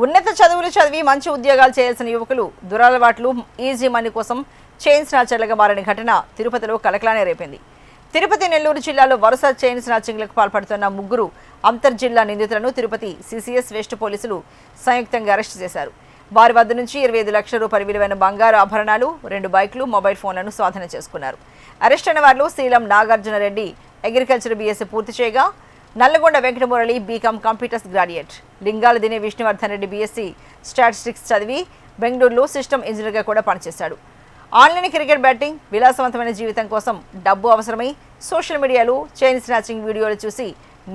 ఉన్నత చదువులు చదివి మంచి ఉద్యోగాలు చేయాల్సిన యువకులు దురలవాట్లు ఈజీ మనీ కోసం చైన్ స్నాచర్లుగా మారిన ఘటన తిరుపతిలో కలకలానే రేపింది. తిరుపతి నెల్లూరు జిల్లాలో వరుస చైన్ స్నాచింగ్లకు పాల్పడుతున్న ముగ్గురు అంతర్జిల్లా నిందితులను తిరుపతి సిసిఎస్ వెస్ట్ పోలీసులు సంయుక్తంగా అరెస్టు చేశారు. వారి వద్ద నుంచి 25 లక్షల రూపాయల విలువైన బంగారు ఆభరణాలు, 2 బైకులు, మొబైల్ ఫోన్లను స్వాధీనం చేసుకున్నారు. అరెస్ట్ అయిన వారిలో శ్రీలం నాగార్జున రెడ్డి అగ్రికల్చర్ బీఎస్సీ పూర్తి చేయగా, Nalgonda Venkatamurali BCom computers graduate, Lingala దినే విష్ణువర్ధన్ రెడ్డి బీఎస్సీ స్టాటిస్టిక్స్ చదివి బెంగళూరులో సిస్టమ్ ఇంజనీర్గా కూడా పనిచేశాడు. ఆన్లైన్ క్రికెట్ బ్యాటింగ్, విలాసవంతమైన జీవితం కోసం డబ్బు అవసరమై సోషల్ మీడియాలో చైన్ స్నాచింగ్ వీడియోలు చూసి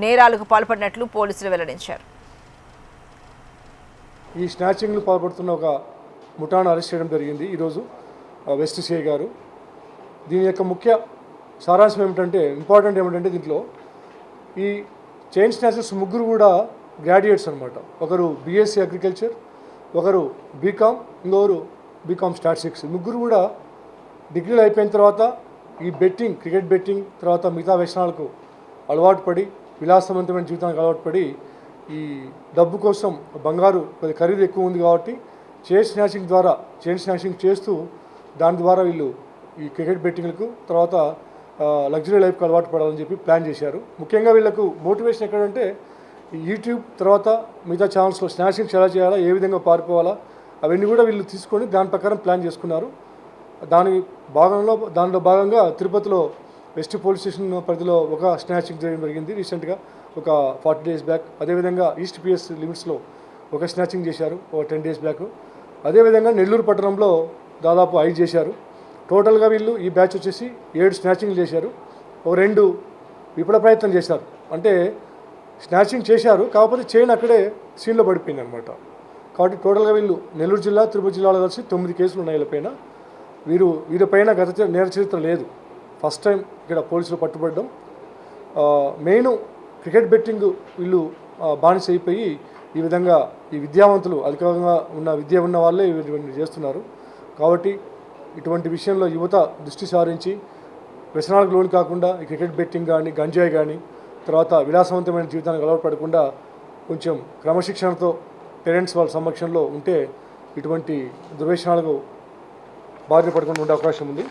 నేరాలకు పాల్పడినట్లు పోలీసులు వెల్లడించారు. ఈ స్నాచింగ్లు పాల్పడుతున్న ఒక ముఠాను అరెస్ట్ చేయడం జరిగింది ఈరోజు వెస్ట్ సిఐ గారు. దీని యొక్క ముఖ్య సారాంశం ఇంపార్టెంట్ ఏమిటంటే దీంట్లో ఈ చైన్ స్నాచర్స్ ముగ్గురు కూడా గ్రాడ్యుయేట్స్ అనమాట. ఒకరు బీఎస్సీ అగ్రికల్చర్, ఒకరు బీకామ్, ఇంకొకరు బీకామ్ స్టాటిస్టిక్స్. ముగ్గురు కూడా డిగ్రీలు అయిపోయిన తర్వాత ఈ బెట్టింగ్, క్రికెట్ బెట్టింగ్ తర్వాత మిగతా వ్యసనాలకు అలవాటు పడి, విలాసవంతమైన జీవితానికి అలవాటు పడి ఈ డబ్బు కోసం బంగారు ఖరీదు ఎక్కువ ఉంది కాబట్టి చైన్ స్నాచింగ్ చేస్తూ దాని ద్వారా వీళ్ళు ఈ క్రికెట్ బెట్టింగ్లకు తర్వాత లగ్జరీ లైఫ్కి అలవాటు పడాలని చెప్పి ప్లాన్ చేశారు. ముఖ్యంగా వీళ్ళకు మోటివేషన్ ఎక్కడంటే యూట్యూబ్ తర్వాత మిగతా ఛానల్స్లో స్నాచింగ్స్ ఎలా చేయాలా, ఏ విధంగా పారిపోవాలా, అవన్నీ కూడా వీళ్ళు తీసుకొని దాని ప్రకారం ప్లాన్ చేసుకున్నారు. దానిలో భాగంగా తిరుపతిలో వెస్ట్ పోలీస్ స్టేషన్ పరిధిలో ఒక స్నాచింగ్ చేయడం జరిగింది రీసెంట్గా, ఒక 40 days బ్యాక్. అదేవిధంగా ఈస్ట్ పిఎస్ లిమిట్స్లో ఒక స్నాచింగ్ చేశారు ఒక 10 days బ్యాక్. అదేవిధంగా నెల్లూరు పట్టణంలో దాదాపు 5 చేశారు. టోటల్గా వీళ్ళు ఈ బ్యాచ్ వచ్చేసి 7 స్నాచింగ్లు చేశారు. ఒక 2 విఫల ప్రయత్నం చేశారు. అంటే స్నాచింగ్ చేశారు, కాకపోతే చైన్ అక్కడే సీన్లో పడిపోయింది అనమాట. కాబట్టి టోటల్గా వీళ్ళు నెల్లూరు జిల్లా, తిరుపతి జిల్లాలో కలిసి 9 కేసులు ఉన్నాయి వీళ్ళపైన. వీరిపైన గత నేర చరిత్ర లేదు. ఫస్ట్ టైం ఇక్కడ పోలీసులు పట్టుబడడం. మెయిన్ క్రికెట్ బెట్టింగ్ వీళ్ళు బానిస అయిపోయి ఈ విధంగా ఈ విద్యావంతులు, అధికంగా విద్య ఉన్న వాళ్ళే ఇవన్నీ చేస్తున్నారు. కాబట్టి ఇటువంటి విషయంలో యువత దృష్టి సారించి వ్యసనాలకు లోను కాకుండా ఈ క్రికెట్ బెట్టింగ్ కానీ, గంజాయి కానీ, తర్వాత విలాసవంతమైన జీవితానికి అలవాటు పడకుండా కొంచెం క్రమశిక్షణతో పేరెంట్స్ వాళ్ళ సమక్షంలో ఉంటే ఇటువంటి దుర్వ్యసనాలకు బారిన పడకుండా ఉండే అవకాశం ఉంది.